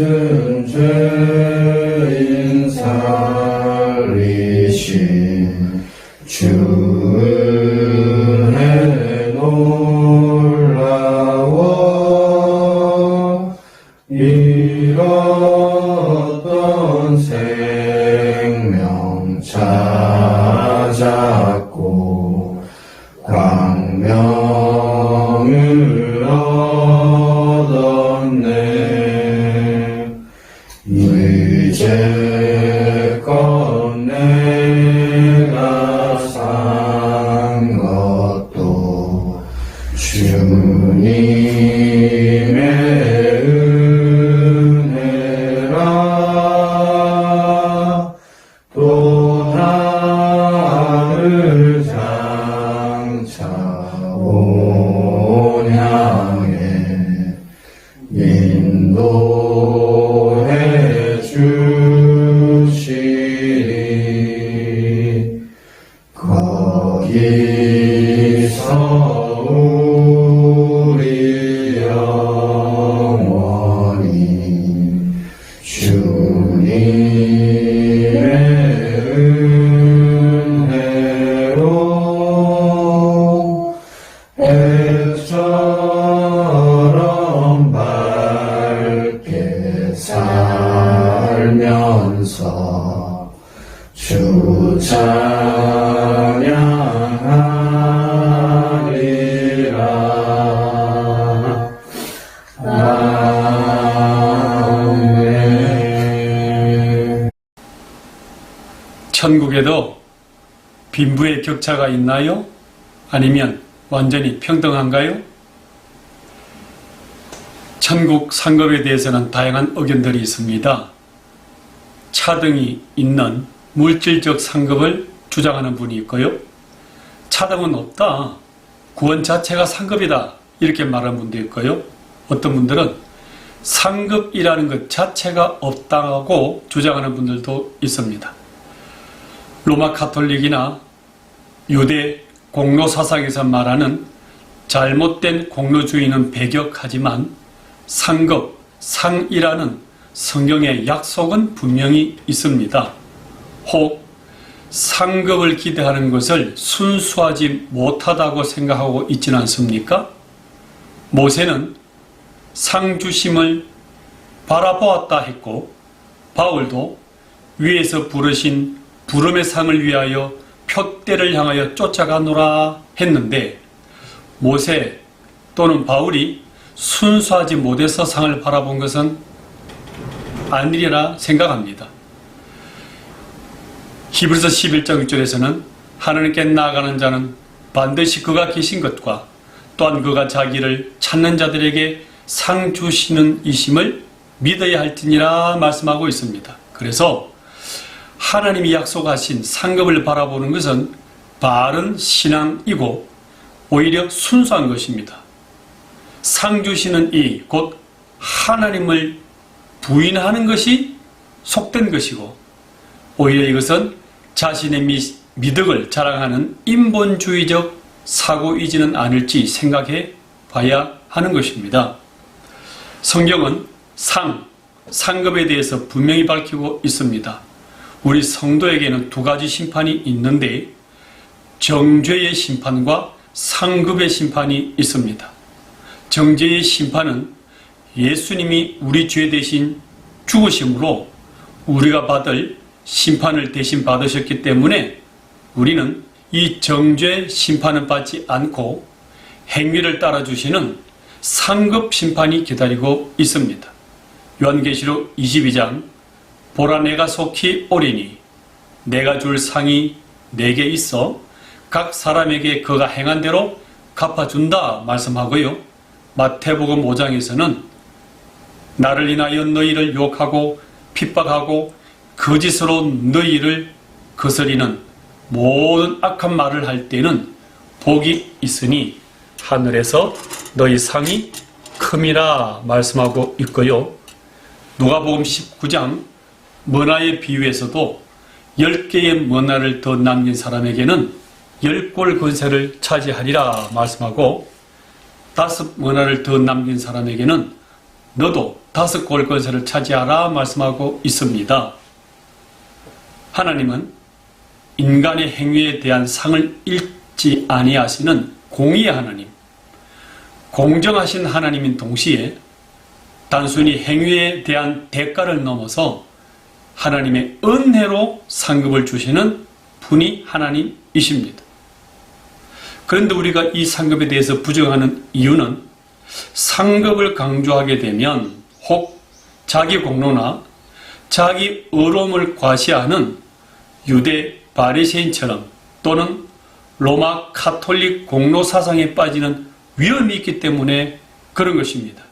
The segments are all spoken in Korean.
같은 죄인 살리신 주 은혜 놀라워 잃었던 생명 찾았고 광명을 얻었네. 이제껏 내가 산 것도 주님의 은혜라. 또 나를 장차 온향에 인도해 주시리. 거기서 우리 영원히 주님의 은혜로 해처럼 밝게 살면서 주 찬양하리라. 아멘. 천국에도 빈부의 격차가 있나요? 아니면 완전히 평등한가요? 천국 상급에 대해서는 다양한 의견들이 있습니다. 차등이 있는 물질적 상급을 주장하는 분이 있고요. 차등은 없다. 구원 자체가 상급이다. 이렇게 말하는 분도 있고요. 어떤 분들은 상급이라는 것 자체가 없다고 주장하는 분들도 있습니다. 로마 가톨릭이나 유대 공로 사상에서 말하는 잘못된 공로주의는 배격하지만 상급, 상이라는 성경의 약속은 분명히 있습니다. 혹 상급을 기대하는 것을 순수하지 못하다고 생각하고 있지는 않습니까? 모세는 상주심을 바라보았다 했고 바울도 위에서 부르신 부름의 상을 위하여 표대를 향하여 쫓아가노라 했는데 모세 또는 바울이 순수하지 못해서 상을 바라본 것은 아니리라 생각합니다. 히브리서 11장 6절에서는 하나님께 나아가는 자는 반드시 그가 계신 것과 또한 그가 자기를 찾는 자들에게 상 주시는 이심을 믿어야 할지니라 말씀하고 있습니다. 그래서 하나님이 약속하신 상급을 바라보는 것은 바른 신앙이고 오히려 순수한 것입니다. 상 주시는 이 곧 하나님을 부인하는 것이 속된 것이고 오히려 이것은 자신의 미덕을 자랑하는 인본주의적 사고이지는 않을지 생각해 봐야 하는 것입니다. 성경은 상급에 대해서 분명히 밝히고 있습니다. 우리 성도에게는 두 가지 심판이 있는데 정죄의 심판과 상급의 심판이 있습니다. 정죄의 심판은 예수님이 우리 죄 대신 죽으심으로 우리가 받을 심판을 대신 받으셨기 때문에 우리는 이 정죄 심판은 받지 않고 행위를 따라주시는 상급 심판이 기다리고 있습니다. 요한계시록 22장 보라 내가 속히 오리니 내가 줄 상이 내게 있어 각 사람에게 그가 행한 대로 갚아준다 말씀하고요. 마태복음 5장에서는 나를 인하여 너희를 욕하고 핍박하고 거짓으로 너희를 거스리는 모든 악한 말을 할 때는 복이 있으니 하늘에서 너희 상이 큼이라 말씀하고 있고요. 누가복음 19장 머나의 비유에서도 10개의 머나를 더 남긴 사람에게는 10골 건세를 차지하리라 말씀하고 5 머나를 더 남긴 사람에게는 너도 5골 권세를 차지하라 말씀하고 있습니다. 하나님은 인간의 행위에 대한 상을 잃지 아니하시는 공의의 하나님, 공정하신 하나님인 동시에 단순히 행위에 대한 대가를 넘어서 하나님의 은혜로 상급을 주시는 분이 하나님이십니다. 그런데 우리가 이 상급에 대해서 부정하는 이유는 상급을 강조하게 되면 혹 자기 공로나 자기 의로움을 과시하는 유대 바리새인처럼 또는 로마 카톨릭 공로 사상에 빠지는 위험이 있기 때문에 그런 것입니다.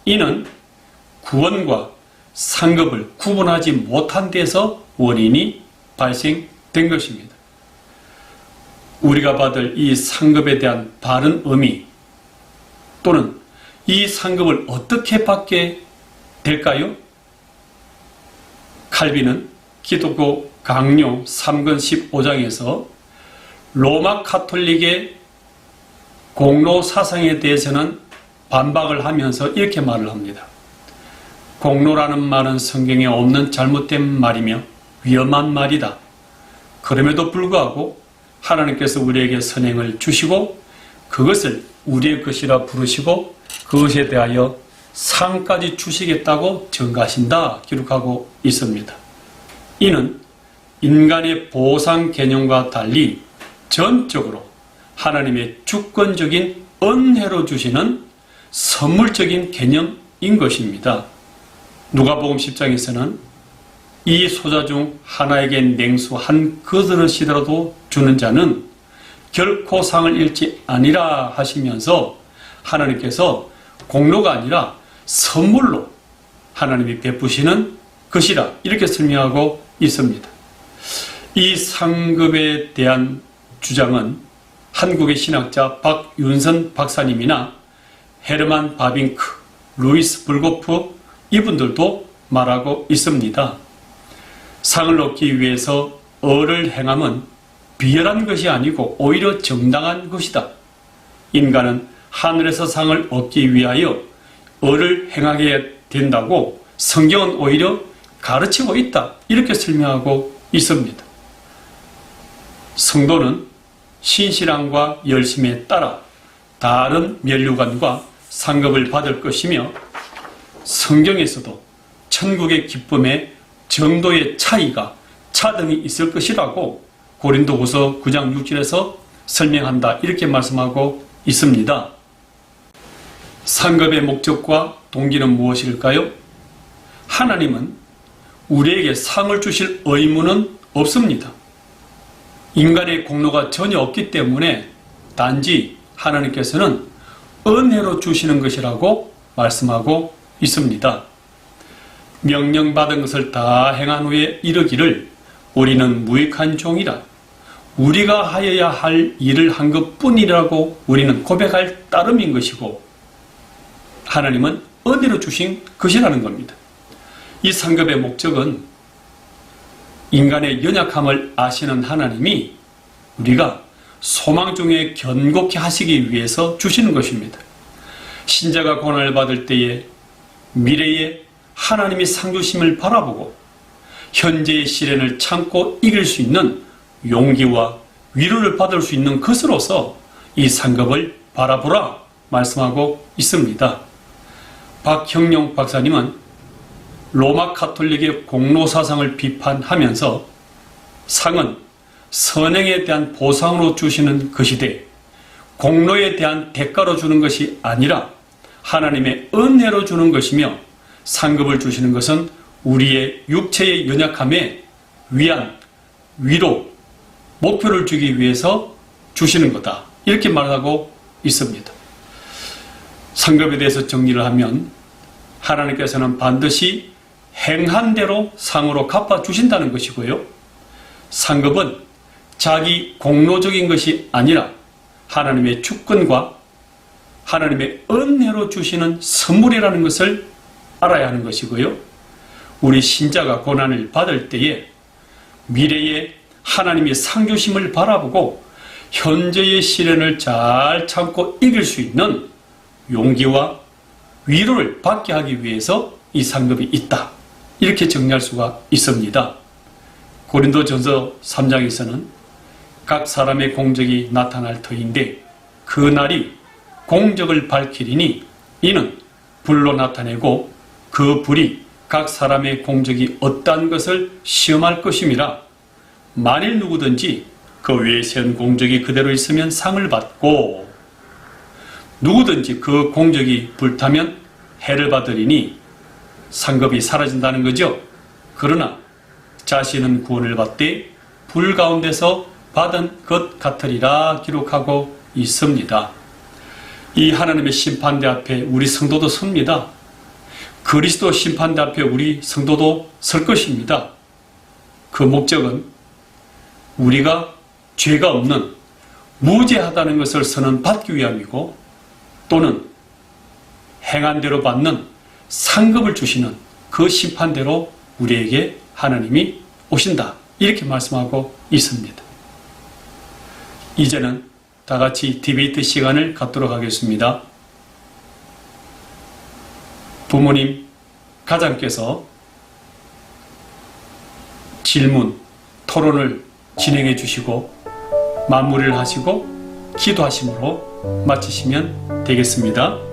이는 구원과 상급을 구분하지 못한 데서 원인이 발생된 것입니다. 우리가 받을 이 상급에 대한 바른 의미 또는 이 상급을 어떻게 받게 될까요? 칼빈은 기독교 강요 3권 15장에서 로마 카톨릭의 공로 사상에 대해서는 반박을 하면서 이렇게 말을 합니다. 공로라는 말은 성경에 없는 잘못된 말이며 위험한 말이다. 그럼에도 불구하고 하나님께서 우리에게 선행을 주시고 그것을 우리의 것이라 부르시고 그것에 대하여 상까지 주시겠다고 증가하신다 기록하고 있습니다. 이는 인간의 보상 개념과 달리 전적으로 하나님의 주권적인 은혜로 주시는 선물적인 개념인 것입니다. 누가복음 10장에서는 이 소자 중 하나에게 냉수 한 그릇이라도 주는 자는 결코 상을 잃지 아니라 하시면서 하나님께서 공로가 아니라 선물로 하나님이 베푸시는 것이라 이렇게 설명하고 있습니다. 이 상급에 대한 주장은 한국의 신학자 박윤선 박사님이나 헤르만 바빙크, 루이스 불고프 이분들도 말하고 있습니다. 상을 얻기 위해서 을을 행함은 비열한 것이 아니고 오히려 정당한 것이다. 인간은 하늘에서 상을 얻기 위하여 을을 행하게 된다고 성경은 오히려 가르치고 있다. 이렇게 설명하고 있습니다. 성도는 신실함과 열심에 따라 다른 면류관과 상급을 받을 것이며 성경에서도 천국의 기쁨의 정도의 차등이 있을 것이라고 고린도후서 9장 6절에서 설명한다. 이렇게 말씀하고 있습니다. 상급의 목적과 동기는 무엇일까요? 하나님은 우리에게 상을 주실 의무는 없습니다. 인간의 공로가 전혀 없기 때문에 단지 하나님께서는 은혜로 주시는 것이라고 말씀하고 있습니다. 명령받은 것을 다 행한 후에 이르기를 우리는 무익한 종이라 우리가 하여야 할 일을 한 것뿐이라고 우리는 고백할 따름인 것이고 하나님은 은혜로 주신 것이라는 겁니다. 이 상급의 목적은 인간의 연약함을 아시는 하나님이 우리가 소망 중에 견고케 하시기 위해서 주시는 것입니다. 신자가 고난을 받을 때에 미래에 하나님이 상 주심을 바라보고 현재의 시련을 참고 이길 수 있는 용기와 위로를 받을 수 있는 것으로서 이 상급을 바라보라 말씀하고 있습니다. 박형룡 박사님은 로마 카톨릭의 공로 사상을 비판하면서 상은 선행에 대한 보상으로 주시는 것이되 공로에 대한 대가로 주는 것이 아니라 하나님의 은혜로 주는 것이며 상급을 주시는 것은 우리의 육체의 연약함에 위안, 위로, 목표를 주기 위해서 주시는 거다. 이렇게 말하고 있습니다. 상급에 대해서 정리를 하면 하나님께서는 반드시 행한 대로 상으로 갚아주신다는 것이고요. 상급은 자기 공로적인 것이 아니라 하나님의 주권과 하나님의 은혜로 주시는 선물이라는 것을 알아야 하는 것이고요. 우리 신자가 고난을 받을 때에 미래에 하나님이 상 주심을 바라보고 현재의 시련을 잘 참고 이길 수 있는 용기와 위로를 받게 하기 위해서 이 상급이 있다. 이렇게 정리할 수가 있습니다. 고린도전서 3장에서는 각 사람의 공적이 나타날 터인데 그 날이 공적을 밝히리니 이는 불로 나타내고 그 불이 각 사람의 공적이 어떠한 것을 시험할 것임이라. 만일 누구든지 그 위에 세운 공적이 그대로 있으면 상을 받고 누구든지 그 공적이 불타면 해를 받으리니 상급이 사라진다는 거죠. 그러나 자신은 구원을 받되 불 가운데서 받은 것 같으리라 기록하고 있습니다. 이 하나님의 심판대 앞에 우리 성도도 섭니다. 그리스도 심판대 앞에 우리 성도도 설 것입니다. 그 목적은 우리가 죄가 없는 무죄하다는 것을 선언받기 위함이고 또는 행한 대로 받는 상급을 주시는 그 심판대로 우리에게 하나님이 오신다. 이렇게 말씀하고 있습니다. 이제는 다 같이 디베이트 시간을 갖도록 하겠습니다. 부모님, 가장께서 질문, 토론을 진행해 주시고 마무리를 하시고 기도하심으로 마치시면 되겠습니다.